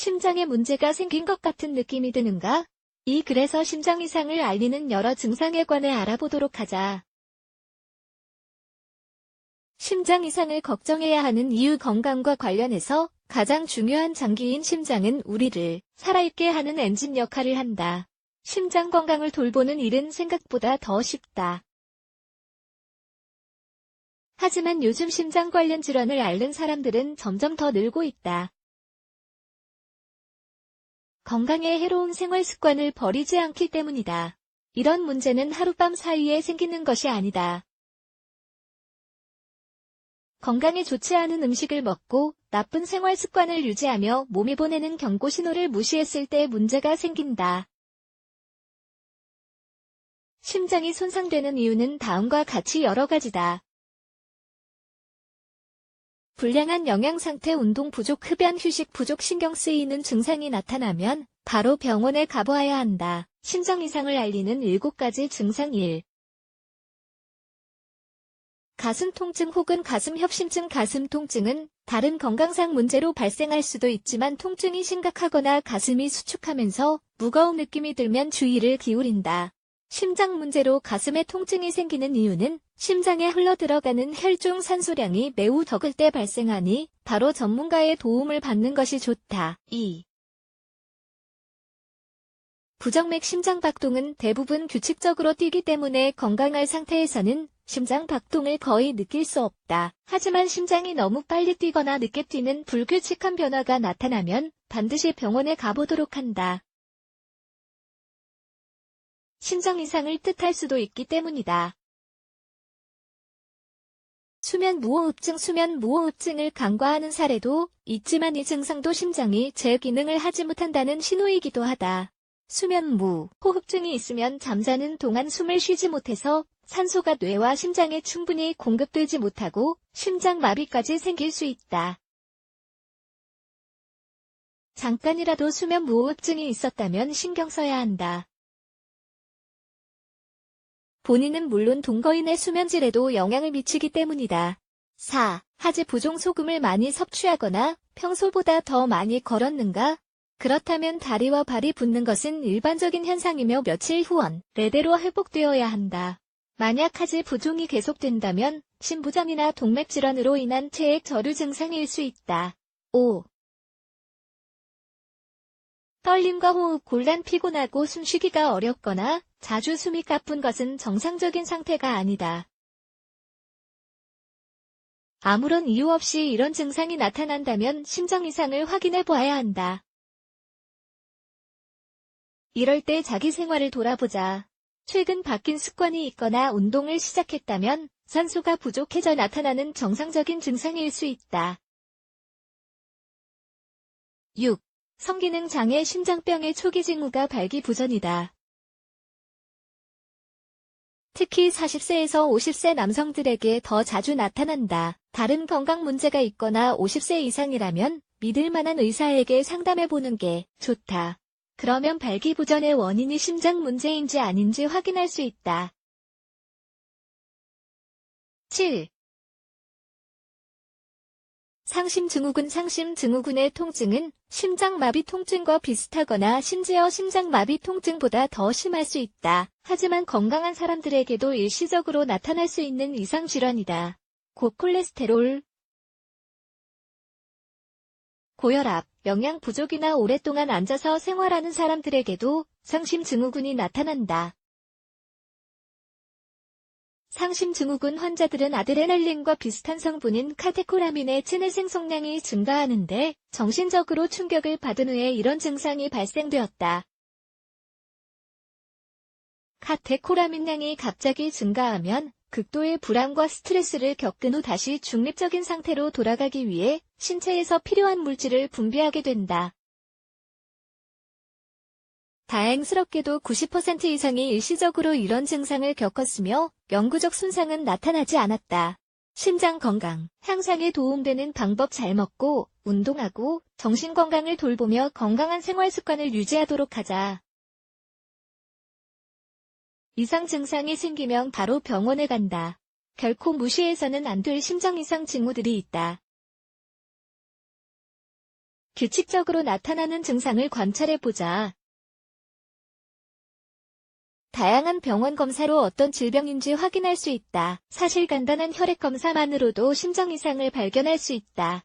심장에 문제가 생긴 것 같은 느낌이 드는가? 그래서 심장 이상을 알리는 여러 증상에 관해 알아보도록 하자. 심장 이상을 걱정해야 하는 이유. 건강과 관련해서 가장 중요한 장기인 심장은 우리를 살아있게 하는 엔진 역할을 한다. 심장 건강을 돌보는 일은 생각보다 더 쉽다. 하지만 요즘 심장 관련 질환을 앓는 사람들은 점점 더 늘고 있다. 건강에 해로운 생활 습관을 버리지 않기 때문이다. 이런 문제는 하룻밤 사이에 생기는 것이 아니다. 건강에 좋지 않은 음식을 먹고 나쁜 생활 습관을 유지하며 몸이 보내는 경고 신호를 무시했을 때 문제가 생긴다. 심장이 손상되는 이유는 다음과 같이 여러 가지다. 불량한 영양 상태, 운동 부족, 흡연, 휴식 부족, 신경 쓰이는 증상이 나타나면 바로 병원에 가보아야 한다. 심장 이상을 알리는 7가지 증상. 1. 가슴 통증 혹은 가슴 협심증. 가슴 통증은 다른 건강상 문제로 발생할 수도 있지만 통증이 심각하거나 가슴이 수축하면서 무거운 느낌이 들면 주의를 기울인다. 심장 문제로 가슴에 통증이 생기는 이유는 심장에 흘러들어가는 혈중 산소량이 매우 적을 때 발생하니 바로 전문가의 도움을 받는 것이 좋다. 2. 부정맥. 심장 박동은 대부분 규칙적으로 뛰기 때문에 건강한 상태에서는 심장 박동을 거의 느낄 수 없다. 하지만 심장이 너무 빨리 뛰거나 늦게 뛰는 불규칙한 변화가 나타나면 반드시 병원에 가보도록 한다. 심장 이상을 뜻할 수도 있기 때문이다. 수면무호흡증. 수면무호흡증을 간과하는 사례도 있지만 이 증상도 심장이 제 기능을 하지 못한다는 신호이기도 하다. 수면무호흡증이 있으면 잠자는 동안 숨을 쉬지 못해서 산소가 뇌와 심장에 충분히 공급되지 못하고 심장마비까지 생길 수 있다. 잠깐이라도 수면무호흡증이 있었다면 신경 써야 한다. 본인은 물론 동거인의 수면질에도 영향을 미치기 때문이다. 4. 하지 부종. 소금을 많이 섭취하거나 평소보다 더 많이 걸었는가? 그렇다면 다리와 발이 붓는 것은 일반적인 현상이며 며칠 후 원래대로 회복되어야 한다. 만약 하지 부종이 계속된다면 심부전이나 동맥질환으로 인한 체액 저류 증상일 수 있다. 5. 떨림과 호흡 곤란. 피곤하고 숨쉬기가 어렵거나 자주 숨이 가쁜 것은 정상적인 상태가 아니다. 아무런 이유 없이 이런 증상이 나타난다면 심장 이상을 확인해 보아야 한다. 이럴 때 자기 생활을 돌아보자. 최근 바뀐 습관이 있거나 운동을 시작했다면 산소가 부족해져 나타나는 정상적인 증상일 수 있다. 6. 성기능 장애. 심장병의 초기 징후가 발기부전이다. 특히 40세에서 50세 남성들에게 더 자주 나타난다. 다른 건강 문제가 있거나 50세 이상이라면 믿을 만한 의사에게 상담해보는 게 좋다. 그러면 발기부전의 원인이 심장 문제인지 아닌지 확인할 수 있다. 7. 상심증후군. 상심증후군의 통증은 심장마비 통증과 비슷하거나 심지어 심장마비 통증보다 더 심할 수 있다. 하지만 건강한 사람들에게도 일시적으로 나타날 수 있는 이상질환이다. 고콜레스테롤, 고혈압, 영양 부족이나 오랫동안 앉아서 생활하는 사람들에게도 상심증후군이 나타난다. 상심증후군 환자들은 아드레날린과 비슷한 성분인 카테코라민의 체내 생성량이 증가하는데 정신적으로 충격을 받은 후에 이런 증상이 발생되었다. 카테코라민량이 갑자기 증가하면 극도의 불안과 스트레스를 겪은 후 다시 중립적인 상태로 돌아가기 위해 신체에서 필요한 물질을 분비하게 된다. 다행스럽게도 90% 이상이 일시적으로 이런 증상을 겪었으며 영구적 손상은 나타나지 않았다. 심장 건강 향상에 도움되는 방법. 잘 먹고 운동하고 정신 건강을 돌보며 건강한 생활 습관을 유지하도록 하자. 이상 증상이 생기면 바로 병원에 간다. 결코 무시해서는 안 될 심장 이상 징후들이 있다. 규칙적으로 나타나는 증상을 관찰해보자. 다양한 병원 검사로 어떤 질병인지 확인할 수 있다. 사실 간단한 혈액 검사만으로도 심장 이상을 발견할 수 있다.